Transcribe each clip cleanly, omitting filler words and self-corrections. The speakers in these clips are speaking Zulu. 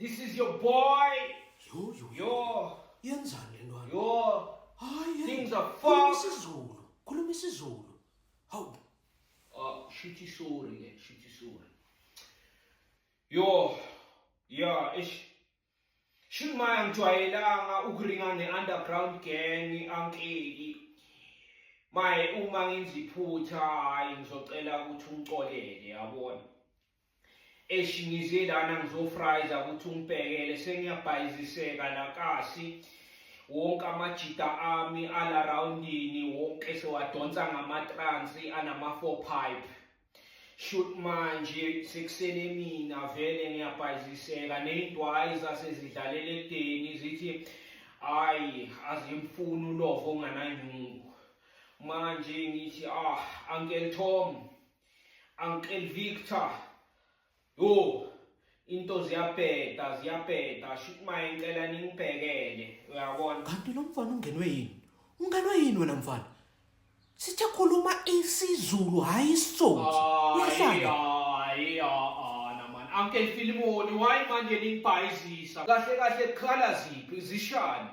This is your boy. Yo. Yenzani le ntwana? Yo. Hayi. Things are Khuluma fucked. isiZulu. Khuluma isiZulu. Hawu. Shithi sorry. Yo. Yeah, Shimaya ngijwayelanga ukuringa ne-underground gang ankeli. Uma ngiziphutha hayi ngizocela ukuthi ungicolele yabona. Ngize lana ngizofrayza ukuthi ungibhekele sengiyabhayiziseka la kasi. Wonke amajita ami ala roundini wonke sewadonsa ngamatransi anama-4 pipe. Shoot manje sekusele mina vele ngiyabhayiziseka ney'ndwayi zasezidlalela ekudeni zithi hayi azimfuni ulovo ongananyungu. Manje ngithi Uncle Tom, Uncle Victor, yo into ziyabheda shoot manje ngicela ningibhekele uyabona. Kanti lo mfana ungenwe yini? Ungenwe yini wena mfana? Sithe khuluma isiZulu hayi isitsotsi. Uyahlala. Man. Uncle Philemon, why manje ningibhayizisa? Kahle kukhala ziphi zishani?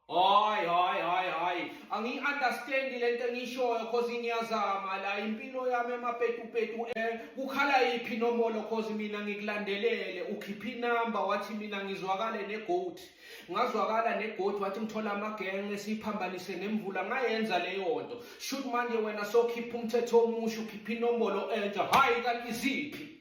Hayi. Angi-understand lento engiyishoyo cause ngiyazama la impilo yami emapetupetu kukhala yiphi inombolo cause mina ngikulandelele ukhipha inamba wathi mina ngizwakale negoat. Ngazwakala negoat wathi ngithola amagenge siphambanise nemvula ngayenza leyo nto. Shoot manje wena sokhipha umthetho omusha ukhipha inombolo entsha. Hayi kanti ziphi?